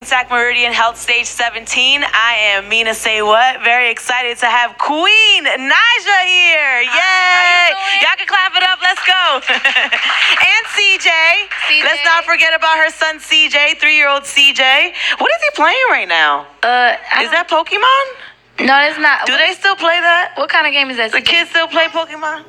Sac Meridian Health Stage 17. I am Mina Say What. Very excited to have Queen Naija here. Yay! Y'all can clap it up. Let's go. And CJ. Let's not forget about her son CJ, 3-year-old CJ. What is he playing right now? Is that Pokemon? No, it's not. Do they still play that? What kind of game is that? The kids still play Pokemon?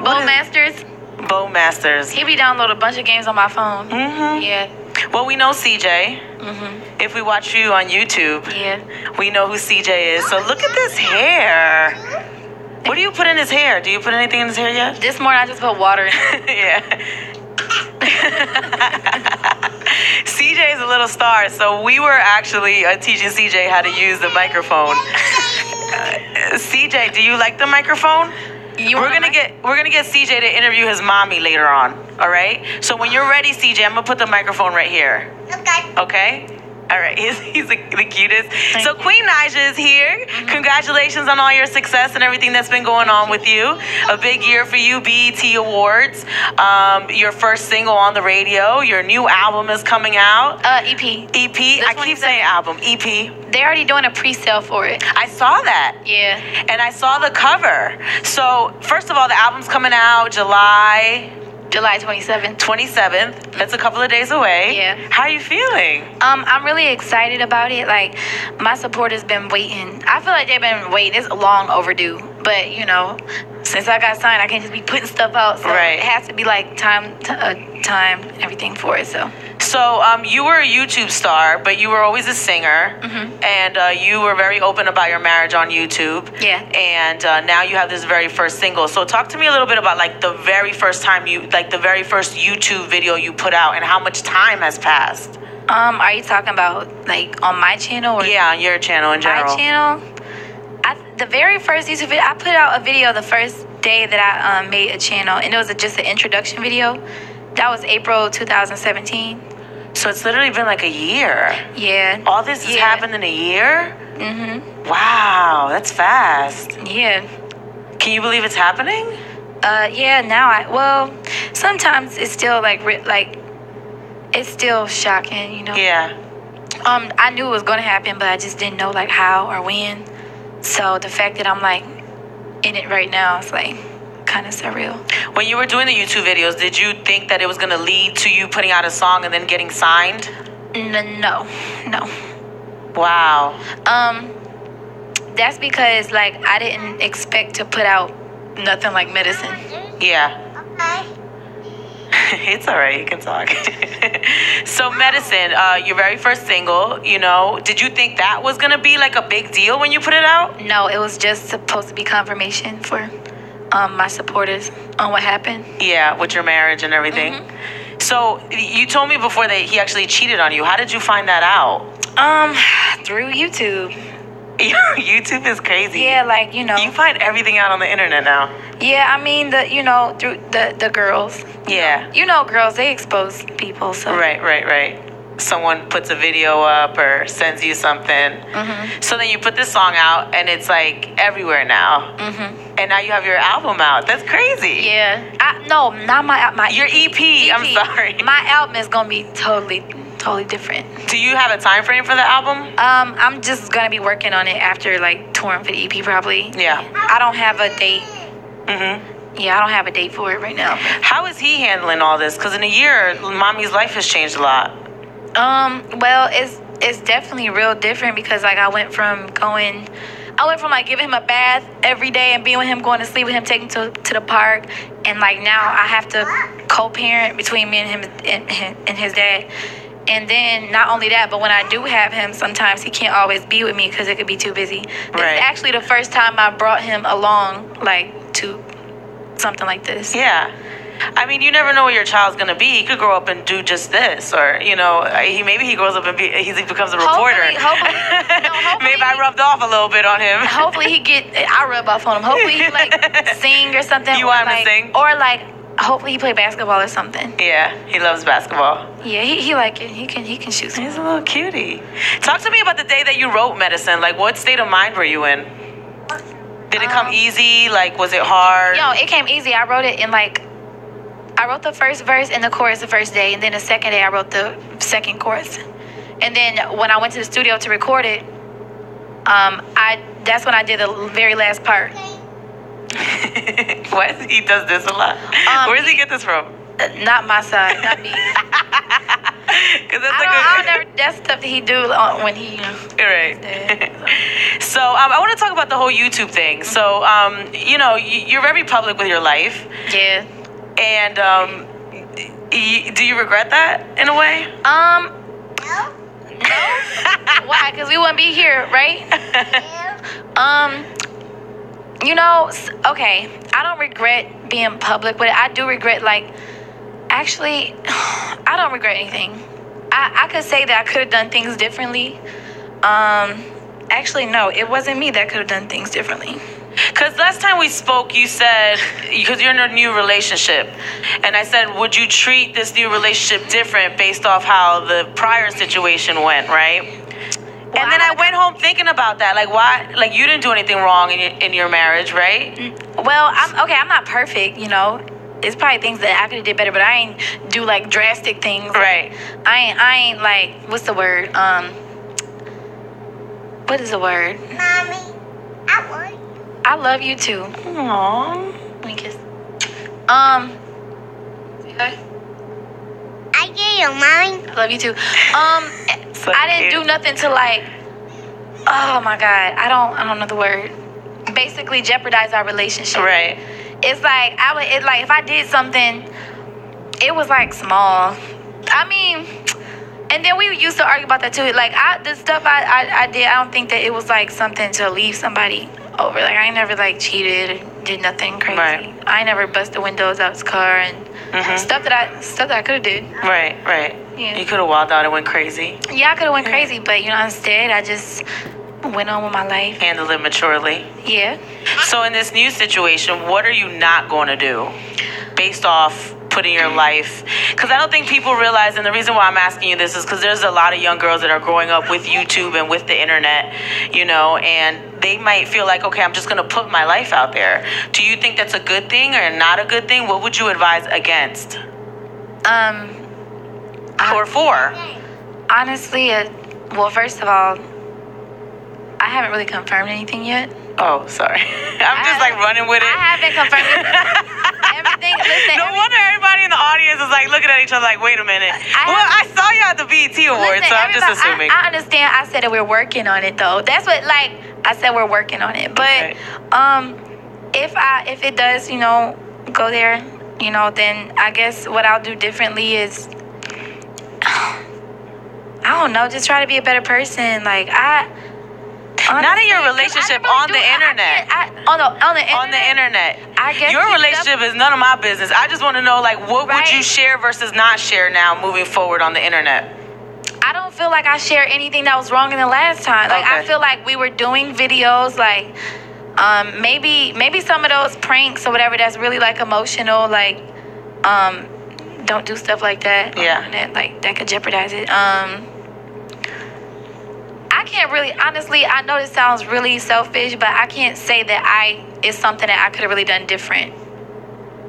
Bowmasters. Bowmasters. He be downloading a bunch of games on my phone. Mm-hmm. Yeah. Well, we know CJ. Mm-hmm. If we watch you on YouTube, Yeah. we we know who CJ is. So look at this hair. What do you put in his hair? Do you put anything in his hair yet? This morning I just put water in. Yeah. CJ is a little star, so we were actually teaching CJ how to use the microphone. CJ, do you like the microphone? We're gonna get CJ to interview his mommy later on. All right. So when you're ready, CJ, I'm gonna put the microphone right here. Okay. Okay. All right. He's the cutest. Thank So you. Queen Naija is here. Mm-hmm. Congratulations on all your success and everything that's been going on with you. A big year for you. BET Awards. Your first single on the radio. Your new album is coming out. EP. EP. I keep saying album. EP. They're already doing a pre-sale for it. I saw that. Yeah. And I saw the cover. So, first of all, the album's coming out July July 27th. 27th. That's a couple of days away. Yeah. How are you feeling? I'm really excited about it. Like, my supporters been waiting. I feel like they've been waiting. It's long overdue. But, you know, since I got signed, I can't just be putting stuff out. So Right. it has to be like time and everything for it. So So, you were a YouTube star, but you were always a singer. Mm-hmm. And you were very open about your marriage on YouTube. Yeah. And now you have this very first single. So, talk to me a little bit about, like, the very first time the very first YouTube video you put out and how much time has passed. are you talking about like on my channel or Yeah, on your channel in general. my channel? The very first YouTube video, I put out a video the first day that I made a channel, and it was just an introduction video. That was April 2017. So, it's literally been like a year. Yeah. All this has Yeah. happened in a year? Mhm. Wow, that's fast. Yeah. Can you believe it's happening? Yeah. Now sometimes it's still it's still shocking, you know. Yeah. I knew it was gonna happen, but I just didn't know like how or when. So the fact that I'm like in it right now, it's like kind of surreal. When you were doing the YouTube videos, did you think that it was going to lead to you putting out a song and then getting signed? No. Wow. That's because like I didn't expect to put out nothing like Medicine. Yeah. Okay. It's all right. You can talk. So, Medicine, your very first single, you know, did you think that was going to be like a big deal when you put it out? No, it was just supposed to be confirmation for my supporters on what happened. Yeah, with your marriage and everything. So, you told me before that he actually cheated on you. How did you find that out? Through YouTube. YouTube is crazy. Yeah, like, you know. You find everything out on the internet now. Yeah, I mean, through the girls. Yeah. You know, girls, they expose people, so. Right. Someone puts a video up or sends you something. Mm-hmm. So then you put this song out and it's like everywhere now. Mm-hmm. And now you have your album out. That's crazy. Yeah. No, not my Your EP. I'm sorry. My album is going to be totally different. Do you have a time frame for the album? I'm just going to be working on it after, like, touring for the EP, probably. Yeah. I don't have a date. Mm-hmm. Yeah, I don't have a date for it right now. How is he handling all this? Because in a year, mommy's life has changed a lot. Well, it's definitely real different because like I went from like giving him a bath every day and being with him, going to sleep with him, taking him to the park, and like now I have to co-parent between me and him and his dad. And then not only that, but when I do have him, sometimes he can't always be with me because it could be too busy. This Right. is actually the first time I brought him along like to something like this. Yeah. I mean, you never know what your child's gonna be. He could grow up and do just this, or maybe he grows up and he becomes a reporter. Hopefully, Maybe I rubbed off a little bit on him. Hopefully I rub off on him. Hopefully he like sing or something. You or, want him to like, sing? Or like hopefully he play basketball or something. Yeah, he loves basketball. Yeah, he like it. He can shoot some. He's a little cutie. Talk to me about the day that you wrote Medicine. Like, what state of mind were you in? Did it come easy? Like, was it hard? Yo, it came easy. I wrote it in like I wrote the first verse and the chorus the first day, and then the second day I wrote the second chorus. And then when I went to the studio to record it, that's when I did the very last part. What? He does this a lot. Where does he get this from? Not my side, not me. That's stuff that he do when he, right. So I want to talk about the whole YouTube thing. So you're very public with your life. Yeah. And do you regret that in a way? No. Why? Because we wouldn't be here, right? Okay. I don't regret being public, but I do regret actually, I don't regret anything. I could say that I could have done things differently. Actually, no, it wasn't me that could have done things differently. Because last time we spoke, you said, because you're in a new relationship, and I said, would you treat this new relationship different based off how the prior situation went, right? Well, and then I went home thinking about that. Like, why? Like, you didn't do anything wrong in your marriage, right? Well, I'm not perfect, It's probably things that I could have did better, but I ain't do drastic things. Right. I ain't what's the word? What is the word? Mommy, I love you too. Aww. Let me kiss. Okay. I get you, Mommy. I love you too. So I didn't do nothing to oh my God, I don't know the word. Basically jeopardize our relationship. Right. It's if I did something, it was small. I mean, and then we used to argue about that too. The stuff I did, I don't think that it was something to leave somebody over. I ain't never cheated or did nothing crazy. Right. I ain't never busted windows out his car and stuff that I could have did. Right. Yeah. You could have wilded out and went crazy. Yeah, I could have went crazy, but instead I just went on with my life. Handled it maturely. Yeah. So in this new situation, what are you not going to do based off putting your life? Because I don't think people realize, and the reason why I'm asking you this is because there's a lot of young girls that are growing up with YouTube and with the internet, and they might feel like, okay, I'm just going to put my life out there. Do you think that's a good thing or not a good thing? What would you advise against? Or for? Honestly, well, first of all, I haven't really confirmed anything yet. Oh, sorry. I'm just running with it. I haven't confirmed everything. Listen, no wonder everybody in the audience is looking at each other wait a minute. I saw you at the BET Awards, so I'm just assuming. I understand. I said that we're working on it, though. That's what, I said we're working on it. But if it does, go there, then I guess what I'll do differently is, I don't know, just try to be a better person. Not in your relationship, on the internet. On the internet? On the internet. I guess your relationship is none of my business. I just want to know, what would you share versus not share now moving forward on the internet? I don't feel like I shared anything that was wrong in the last time. I feel like we were doing videos, maybe some of those pranks or whatever that's really emotional, don't do stuff like that. Yeah. That could jeopardize it. I can't really, honestly, I know this sounds really selfish, but I can't say that it's something that I could have really done different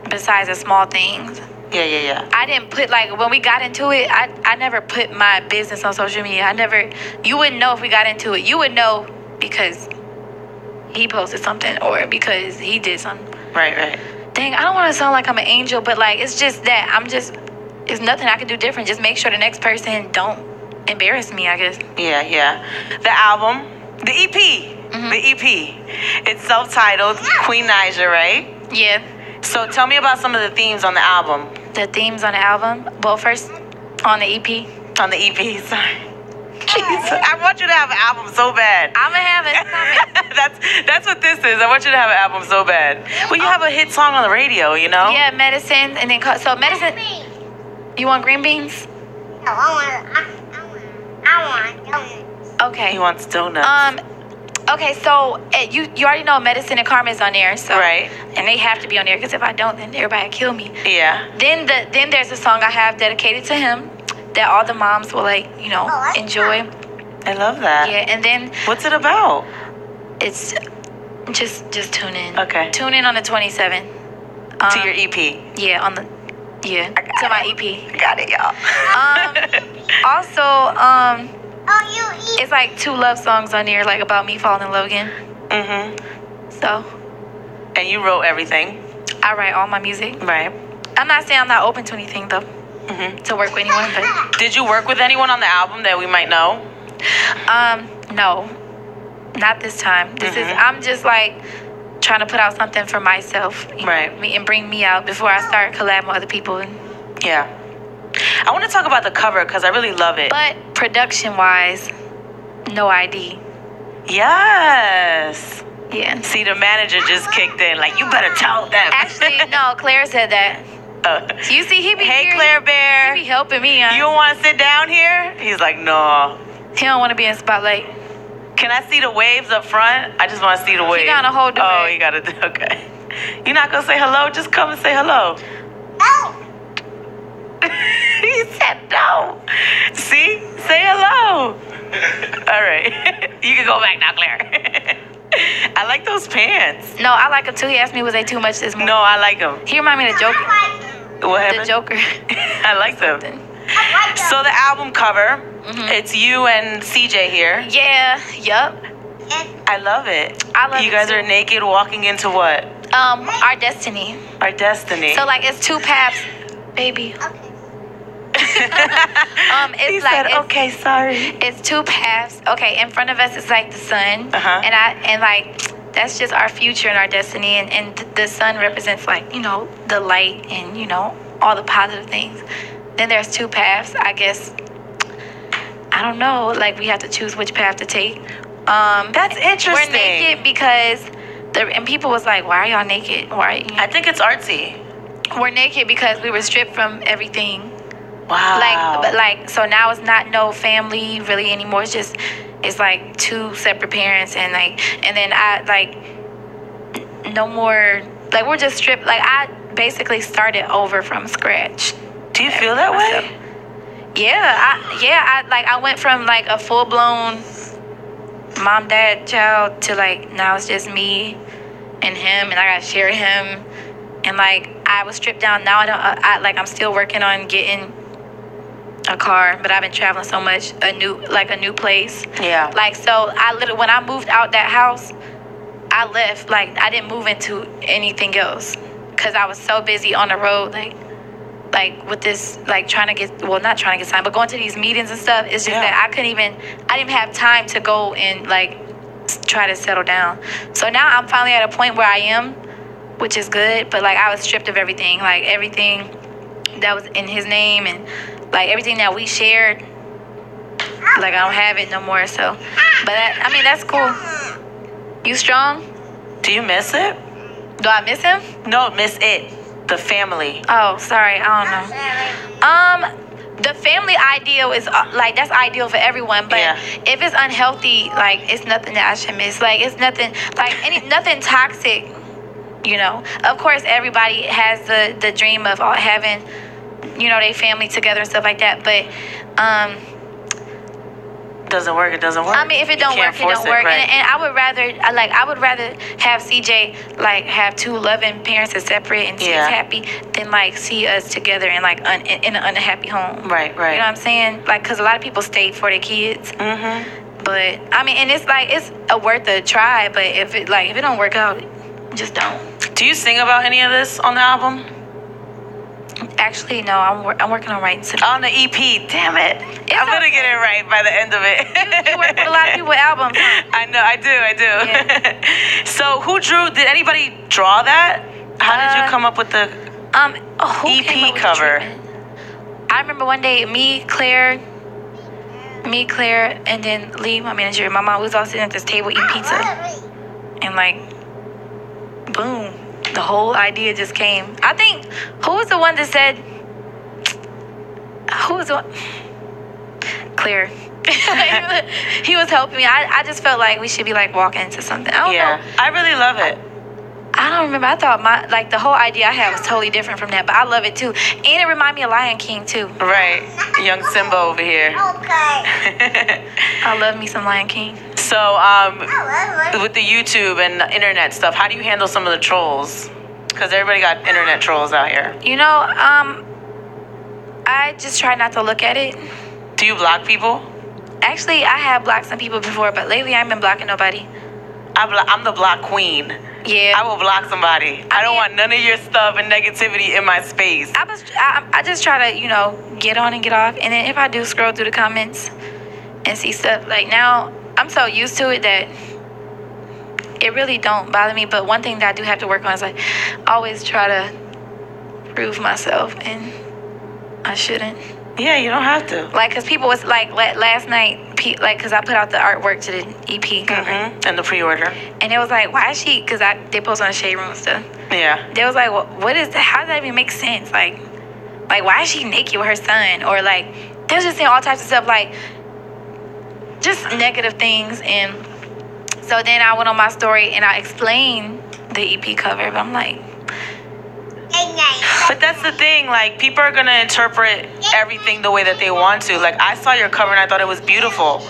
besides the small things. Yeah. I didn't put, when we got into it, I never put my business on social media. You wouldn't know if we got into it. You would know because he posted something or because he did something. Right. Dang, I don't want to sound like I'm an angel, but, it's just that it's nothing I can do different. Just make sure the next person don't embarrass me, I guess. Yeah. The album, the EP, the EP. It's self-titled Queen Naija, right? Yeah. So tell me about some of the themes on the album. The themes on the album? Well, first, on the EP. On the EP, sorry. Jesus, I want you to have an album so bad. I'm going to have it. That's what this is. I want you to have an album so bad. Well, you have a hit song on the radio, Yeah, Medicine. And then, so Medicine. You want green beans? No, I want donuts. Okay. He wants donuts. Okay, so you already know Medicine and Karma is on there, so right, and they have to be on there because if I don't, then everybody will kill me. Yeah. Then there's a song I have dedicated to him that all the moms will enjoy. I love that. Yeah, and then what's it about? It's just tune in. Okay. Tune in on the 27th. To your EP. Yeah, on the Yeah, to my EP. Got it, y'all. Also, Oh, you eat. it's like 2 love songs on there, like about me falling in love again. So And you wrote everything, I write all my music. right? I'm not saying I'm not open to anything though, to work with anyone, but Did you work with anyone on the album that we might know? no, not this time. This is I'm just like trying to put out something for myself, you know, Right. and bring me out before I start collabing with other people. Yeah. I want to talk about the cover because I really love it. But production wise, no ID. Yes. Yeah. See, the manager just kicked in. Like, you better tell them. Actually, no, Claire said that. You see, he be Hey, here, Claire Bear. He be helping me. You don't want to sit down here? He's like, no. He don't want to be in spotlight. Can I see the waves up front? I just want to see the waves. gotta hold the Oh, wave. you got to. Okay. You're not going to say hello? Just come and say hello. No. He said no. See? Say hello. All right. You can go back now, Claire. I like those pants. No, I like him too. He asked me, was they too much this morning? No, I like them. He remind me of the Joker. What The happened? Joker. I like them. I like So the album cover, it's you and CJ here. Yeah, yup. I love it. I love you it guys too. are naked walking into what? Our destiny. Our destiny. So like it's 2 paths, baby. He It's like said, it's, okay, sorry. it's 2 paths. Okay, in front of us is like the sun, Uh-huh. and like that's just our future and our destiny, and the sun represents like the light and all the positive things. Then there's 2 paths. I guess I don't know. Like we have to choose which path to take. That's interesting. We're naked because and people was like, why are y'all naked? Why? I think it's artsy. We're naked because we were stripped from everything. Wow. So now it's not no family really anymore. It's like 2 separate parents and then I like no more, like we're just stripped. Like I basically started over from scratch. Do you feel that way? I went from like a full blown mom, dad, child to like now it's just me and him, and I gotta share him, and like I was stripped down. Now I'm still working on getting a car, but I've been traveling so much, a new place. Yeah. Like so, when I moved out that house, I left. Like I didn't move into anything else because I was so busy on the road, like with this, like not trying to get signed, but going to these meetings and stuff. It's just that I didn't have time to go and like try to settle down. So now I'm finally at a point where I am, which is good. But like I was stripped of everything, like everything that was in his name and like everything that we shared. Like I don't have it no more. So, but that's cool. You strong? Do you miss it? Do I miss him? No, miss it. The family. Oh, sorry. I don't know. The family ideal is like that's ideal for everyone, but if it's unhealthy, like it's nothing that I should miss. Like it's nothing like nothing toxic. Of course, everybody has the dream of having their family together and stuff like that, but doesn't work. It doesn't work. I mean, if it don't work, it don't work. Right. And I would rather have CJ like have 2 loving parents that's separate and she's happy than like see us together and like in an unhappy home. Right. You know what I'm saying? Like, cause a lot of people stay for their kids. But I mean, and it's like it's worth a try. But if it don't work out, just don't. Do you sing about any of this on the album? Actually, no. I'm working on writing some. On the EP, damn it! I'm gonna get it right by the end of it. You work with a lot of people with albums. Huh? I know, I do. Yeah. So, who drew? Did anybody draw that? How did you come up with the who came up EP with the cover? treatment? I remember one day, me, Claire, and then Lee, my manager, and my mom, we was all sitting at this table eating pizza, and like, boom. The whole idea just came. I think, who was the one that said, who was the one? Claire. He was helping me. I just felt like we should be like walking into something. I don't know. I really love it. I don't remember. I thought the whole idea I had was totally different from that, but I love it too. And it reminded me of Lion King too. Right. Young Simba over here. Okay. I love me some Lion King. So, with the YouTube and the internet stuff, how do you handle some of the trolls? Because everybody got internet trolls out here. I just try not to look at it. Do you block people? Actually, I have blocked some people before, but lately I haven't been blocking nobody. I'm the block queen. Yeah. I will block somebody. I don't want none of your stuff and negativity in my space. I just try to, get on and get off. And then if I do scroll through the comments and see stuff, like now, I'm so used to it that it really don't bother me. But one thing that I do have to work on is like always try to prove myself, and I shouldn't. Yeah, you don't have to. Like, because people was like, last night, like, because I put out the artwork to the EP cover. And the pre-order. And it was like, why is she, because they post on the Shade Room and stuff. Yeah. They was like, what is that? How does that even make sense? Like, why is she naked with her son? Or like, they was just saying all types of stuff, like, just negative things. And so then I went on my story and I explained the EP cover, but I'm like, but that's the thing, like, people are going to interpret everything the way that they want to. Like, I saw your cover and I thought it was beautiful.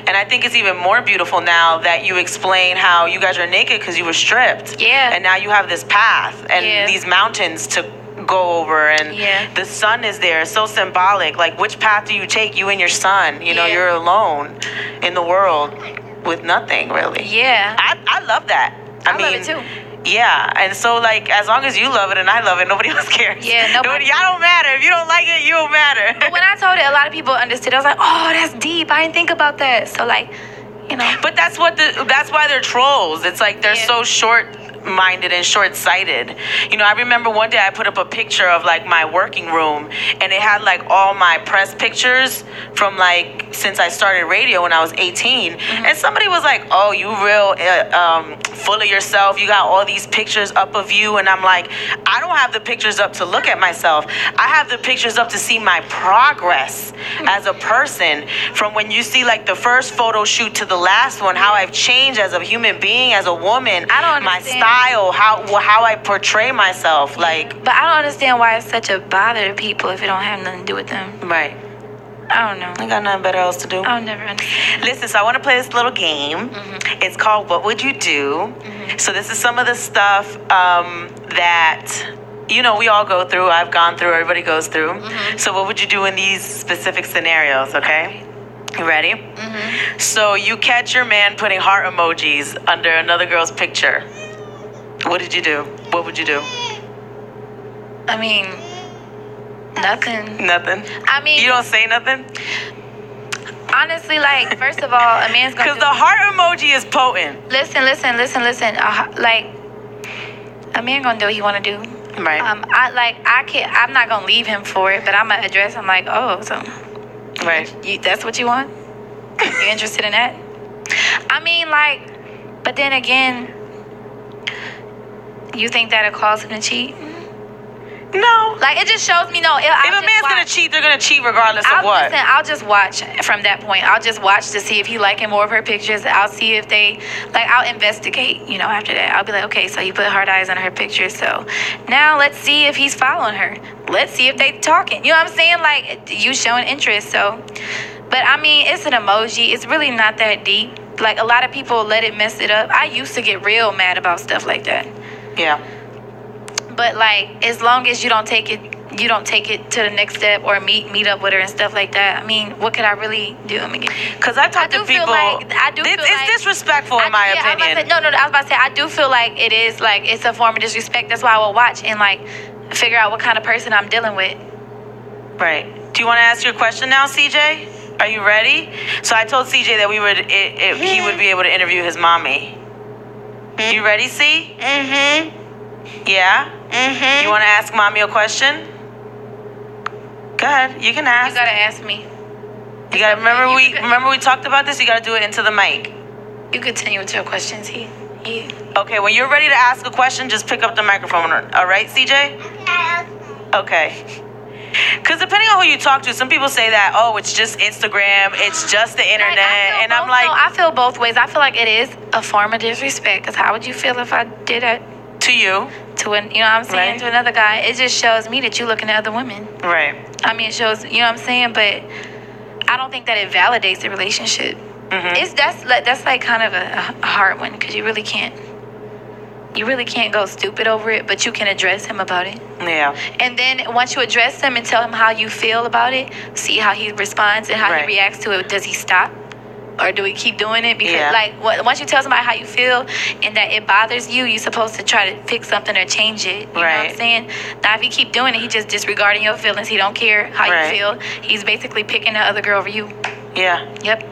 And I think it's even more beautiful now that you explain how you guys are naked because you were stripped. Yeah. And now you have this path and these mountains to go over, and the sun is there. It's so symbolic. Like, which path do you take, you and your son? You know, you're alone in the world with nothing, really. Yeah. I love that. I mean, love it too. Yeah, and so, like, as long as you love it and I love it, nobody else cares. Yeah, nobody. Y'all don't matter. If you don't like it, you don't matter. But when I told it, a lot of people understood. I was like, oh, that's deep. I didn't think about that. So, like, But that's why they're trolls. It's like they're so short-minded and short-sighted. I remember one day I put up a picture of, like, my working room, and it had, like, all my press pictures from, like, since I started radio when I was 18. And somebody was like, oh, you real full of yourself. You got all these pictures up of you. And I'm like, I don't have the pictures up to look at myself. I have the pictures up to see my progress as a person, from when you see, like, the first photo shoot to the last one, how I've changed as a human being, as a woman. I don't understand. My style, how I portray myself. Like, but I don't understand why it's such a bother to people if it don't have nothing to do with them. Right. I don't know. I got nothing better else to do. I'll never understand. Listen, so I want to play this little game. It's called What Would You Do? So this is some of the stuff that, we all go through. I've gone through. Everybody goes through. So what would you do in these specific scenarios, okay? You ready? So you catch your man putting heart emojis under another girl's picture. What did you do? What would you do? I mean, nothing. Nothing? I mean, you don't say nothing? Honestly, like, first of all, a man's gonna. Because the heart emoji is potent. Listen. Like, a man gonna do what he wanna do. Right. I'm not gonna leave him for it, but I'm gonna address him like, oh, so. Right. That's what you want? You interested in that? I mean, like, but then again, you think that'll cause him to cheat? No. Like, it just shows me, if a man's going to cheat, they're going to cheat regardless of what. Listen, I'll just watch from that point. I'll just watch to see if he liking more of her pictures. I'll see if they, I'll investigate, after that. I'll be like, okay, so you put heart eyes on her pictures. So now let's see if he's following her. Let's see if they talking. You know what I'm saying? Like, you showing interest. So, but I mean, it's an emoji. It's really not that deep. Like, a lot of people let it mess it up. I used to get real mad about stuff like that. Yeah. But, like, as long as you don't take it to the next step or meet up with her and stuff like that. I mean, what could I really do? Because I talk to people. It's disrespectful in my opinion. I was about to say, I do feel like it is, like, it's a form of disrespect. That's why I will watch and, like, figure out what kind of person I'm dealing with. Right. Do you want to ask your question now, CJ? Are you ready? So I told CJ that he would be able to interview his mommy. You ready, C? Yeah? You want to ask mommy a question? Go ahead. You can ask. You gotta ask me. You gotta remember we talked about this. You gotta do it into the mic. You continue with your questions. Okay. When you're ready to ask a question, just pick up the microphone. All right, CJ? Okay. Because depending on who you talk to, some people say that, oh, it's just Instagram, it's just the internet, and I'm like, I feel both ways. I feel like it is a form of disrespect. Because how would you feel if I did that to you? To you know what I'm saying? Right. To another guy, it just shows me that you're looking at other women. Right. I mean, it shows, you know what I'm saying? But I don't think that it validates the relationship. That's like kind of a hard one because you really can't. you really can't go stupid over it, but you can address him about it. Yeah. And then once you address him and tell him how you feel about it, see how he responds and how Right. he reacts to it. Does he stop? Or do we keep doing it? Because, Yeah. like, once you tell somebody how you feel and that it bothers you, you're supposed to try to fix something or change it. You know what I'm Right. saying? Now, if you keep doing it, he just disregarding your feelings. He don't care how Right. you feel. He's basically picking the other girl over you. Yeah. Yep.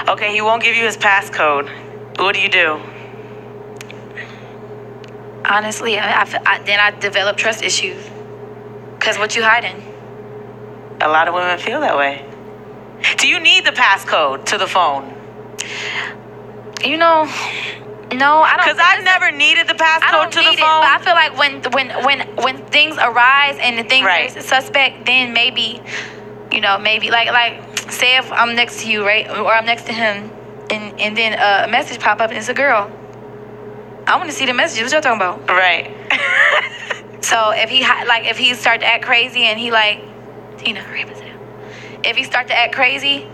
Okay, he won't give you his passcode. What do you do? Honestly, then I develop trust issues. Because what you hiding? A lot of women feel that way. Do you need the passcode to the phone? You know, no, I don't. Because I've never needed the I passcode don't to need the it, phone. but I feel like when things arise and the things Right. are suspect, then maybe, maybe like say if I'm next to you, right, or I'm next to him, and then a message pop up and it's a girl. I want to see the message. What y'all talking about? Right. So if he start to act crazy and he like, Tina, hurry up and sit down. If he start to act crazy,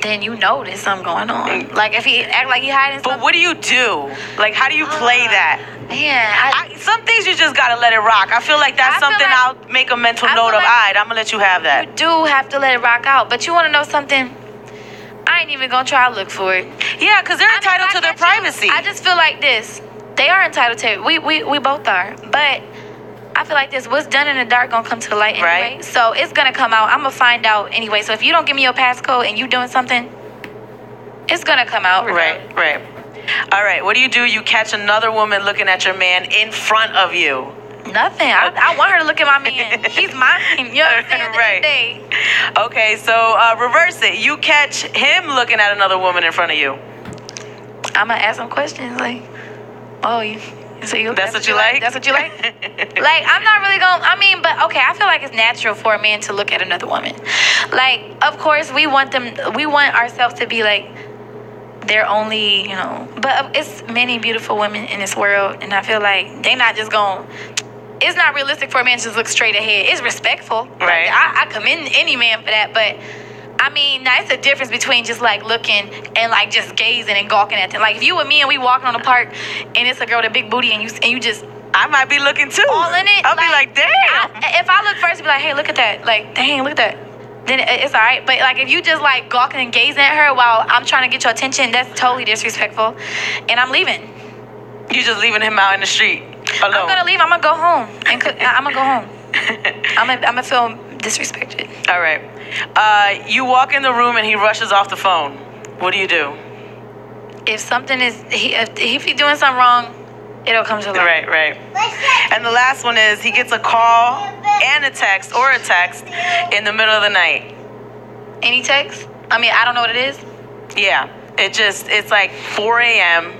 then there's something going on. Like if he act like he hiding But something. what do you do? Like, how do you play that? Man, Some things you just gotta let it rock. I feel like that's I feel something like- I'll make a mental I note feel of. like- All right, I'm gonna let you have that. you do have to let it rock out. But you want to know something? I ain't even gonna try to look for it. Yeah, because they're entitled to their I get you. privacy. I just feel like this. They are entitled to it. We both are. But I feel like this. What's done in the dark gonna come to the light anyway. Right. So it's gonna come out. I'm gonna find out anyway. So if you don't give me your passcode and you doing something, it's gonna come out. regardless. Right. All right, what do? You catch another woman looking at your man in front of you. Nothing. I want her to look at my man. He's mine. You know what I'm saying? At the end of the Right. day. Okay, so reverse it. You catch him looking at another woman in front of you. I'm gonna ask some questions like, That's what you like? That's what you like? Like, I'm not really gonna, but okay, I feel like it's natural for a man to look at another woman. Like, of course, we want ourselves to be like, they're only, but it's many beautiful women in this world, and I feel like they not just gonna, it's not realistic for a man to just look straight ahead. It's respectful. Right. Like, I commend any man for that, but now it's a difference between just like looking and like just gazing and gawking at them. Like if you and me and we walking on the park and it's a girl with a big booty and you just I might be looking too. all in it. I'll be like, damn. If I look first, I'd be like, hey, look at that. Like, dang, look at that. Then it's all right. But like if you just like gawking and gazing at her while I'm trying to get your attention, that's totally disrespectful. And I'm leaving. You just leaving him out in the street alone. I'm gonna leave. I'm gonna go home and cook. I'm gonna go home. I'm gonna feel disrespected. All right. You walk in the room and he rushes off the phone. What do you do? If something is, if he's doing something wrong, it'll come to light. Right. And the last one is he gets a call and a text in the middle of the night. Any text? I don't know what it is. Yeah. It's like 4 a.m.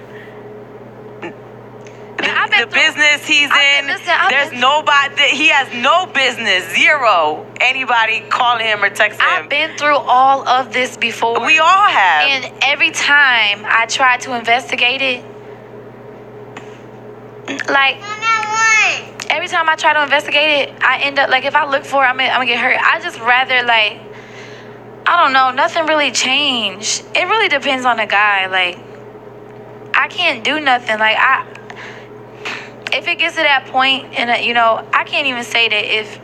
Man, The business he's in, there's nobody, he has no business, zero, anybody calling him or texting him. I've been through all of this before. We all have. And every time I try to investigate it, like, every time I try to investigate it, I end up, like, if I look for it, I'm gonna get hurt. I just rather, like, I don't know, nothing really changed. It really depends on the guy. Like, I can't do nothing. Like, if it gets to that point, and I can't even say that if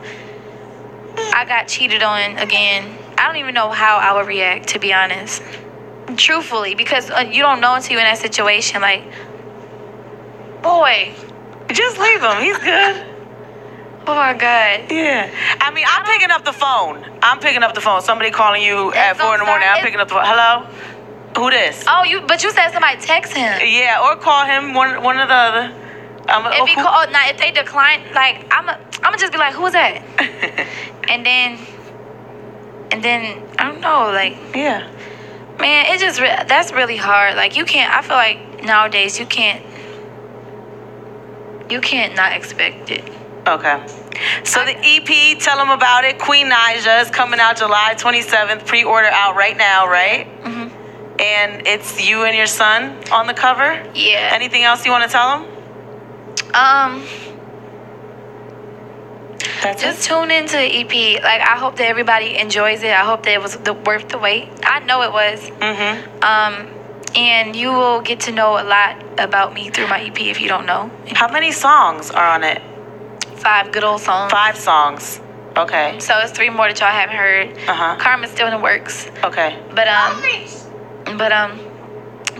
I got cheated on again, I don't even know how I would react, to be honest. Truthfully, because you don't know until you're in that situation. Like, boy, Just leave him. He's good. oh my God. Yeah. I'm picking up the phone. Somebody calling you at 4 in the morning. I'm picking up the phone. Hello? Who this? Oh, but you said somebody text him. Yeah, or call him, one or the other. If they decline, like, I'm gonna just be like, who was that? and then I don't know, like, Yeah. man, it just that's really hard. Like, you can't. I feel like nowadays you can't not expect it. Okay. So the EP, tell them about it. Queen Naija is coming out July 27th. Pre-order out right now, right? Mhm. And it's you and your son on the cover. Yeah. Anything else you want to tell them? That's Just tune into the EP. Like, I hope that everybody enjoys it. I hope that it was worth the wait. I know it was. Mm-hmm. And you will get to know a lot about me through my EP if you don't know. How many songs are on it? 5 good old songs. 5 songs. Okay. So it's 3 more that y'all haven't heard. Uh-huh. Karma's still in the works. Okay. But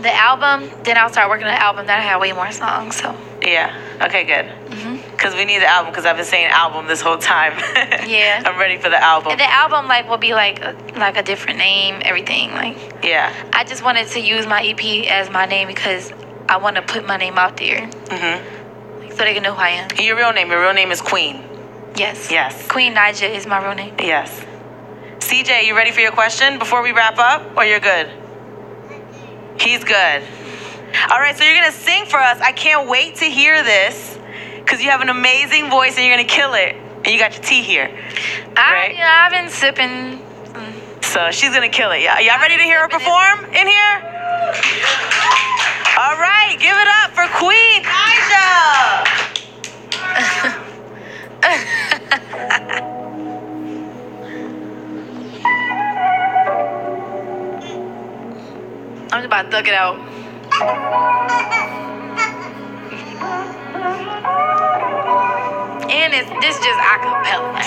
the album, then I'll start working on the album. That'll have way more songs. So Yeah. Okay, good. Because we need the album, because I've been saying album this whole time. Yeah. I'm ready for the album. and the album will be like a different name, everything. Yeah. I just wanted to use my EP as my name because I want to put my name out there. So they can know who I am. Your real name is Queen. Yes. Yes. Queen Naija is my real name. Yes. CJ, you ready for your question before we wrap up, or you're good? He's good. All right, so you're going to sing for us. I can't wait to hear this because you have an amazing voice and you're going to kill it. And you got your tea here. Right? I've been sipping. So she's going to kill it. Y'all ready to hear her perform in here? All right, give it up for Queen Naija. I'm just about to thug it out. And this just acapella.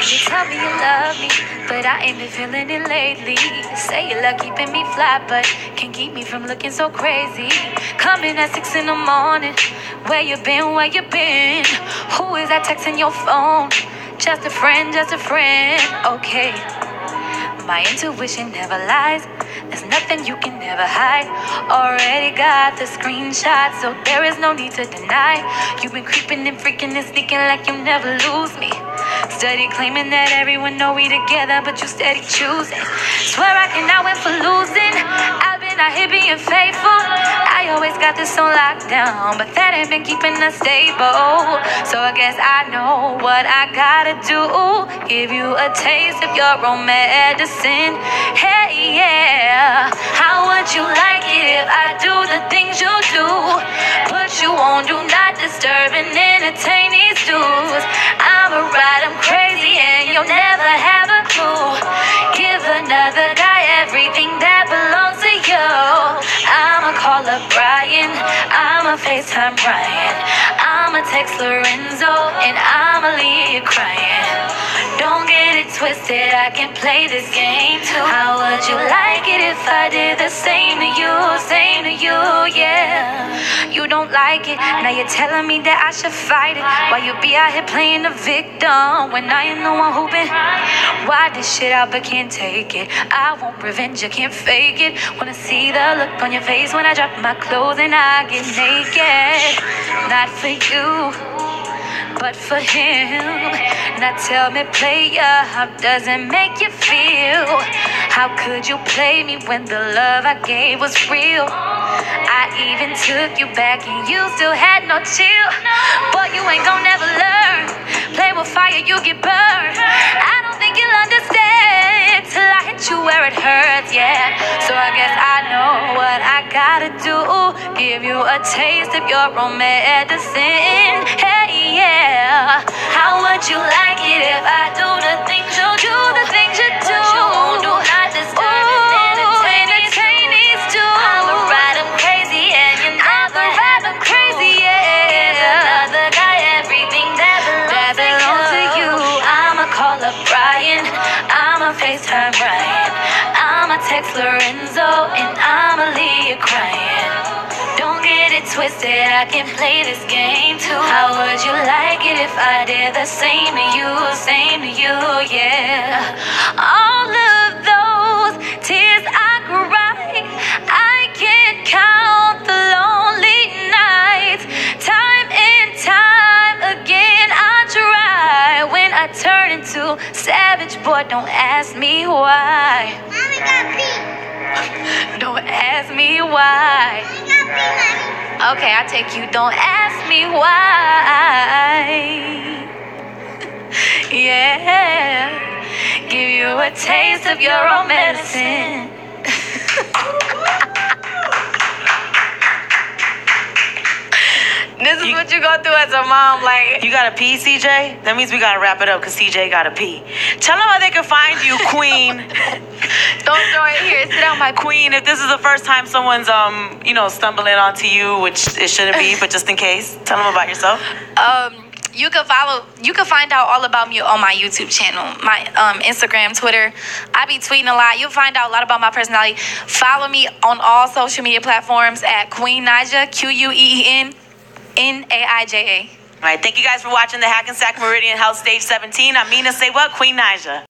You tell me you love me, but I ain't been feeling it lately. Say you love keeping me fly, but can't keep me from looking so crazy. Coming at 6 in the morning. Where you been, where you been? Who is that texting your phone? Just a friend, okay. My intuition never lies. There's nothing you can never hide. Already got the screenshot, so there is no need to deny. You've been creeping and freaking and sneaking like you never lose me. Steady claiming that everyone know we together, but you steady choosing. Swear I cannot win for losing. I've been out here being faithful. I always got this on lockdown, but that ain't been keeping us stable. So I guess I know what I gotta do. Give you a taste of your own medicine. Hey, yeah. How would you like it if I do the things you do? Put you on do not disturb and entertain these dudes. I'm a ride, I'm crazy, and you'll never have a clue. Give another guy everything that belongs to you. I'ma call up Brian, I'ma FaceTime Brian, I'ma text Lorenzo, and I'ma leave you crying. Don't get it twisted, I can play this game too. How would you like it if I did the same to you, yeah? You don't like it, now you're telling me that I should fight it. Why you be out here playing the victim when I am the one who been? Why this shit out but can't take it? I want revenge, I can't fake it. Wanna see the look on your face when I drop my clothes and I get naked. Not for you, but for him. Now tell me, player, how does it make you feel? How could you play me when the love I gave was real? I even took you back and you still had no chill. Boy, you ain't gon' never learn. Play with fire, you get burned. I don't think you'll understand till I hit you where it hurts, yeah. So I guess I know what I gotta do. Give you a taste of your own medicine. Hey, yeah. How would you like it if I do the things you do? The things you do. But you won't do not disturb and entertain these two. I'm a ride, I'm crazy, and you never had them crazy, yeah. Another guy, everything that belongs to you. I'ma call up Brian, I'ma FaceTime Brian, I'ma text Lorenzo, and I'ma leave you crying. Don't get it twisted, I can play this game too. How would you like it if I did the same to you, yeah? All of those tears I cry, I can't count the lonely nights. Time and time again I try. When I turn into savage, boy, don't ask me why. Mommy got beat. Don't ask me why. Mommy got beat, mommy. Okay, I take you. Don't ask me why. Yeah. Give you a taste of your own medicine. This This is what you go through as a mom. Like, You got to pee, CJ? That means we got to wrap it up because CJ got to pee. Tell them how they can find you, Queen. don't throw it here. Sit on my Queen, if this is the first time someone's, stumbling onto you, which it shouldn't be, but just in case, tell them about yourself. You can find out all about me on my YouTube channel, my Instagram, Twitter. I be tweeting a lot. You'll find out a lot about my personality. Follow me on all social media platforms at Queen Naija, QueenNaija. All right, thank you guys for watching the Hackensack Meridian Health Stage 17. I'm Mina Say What, Queen Naija.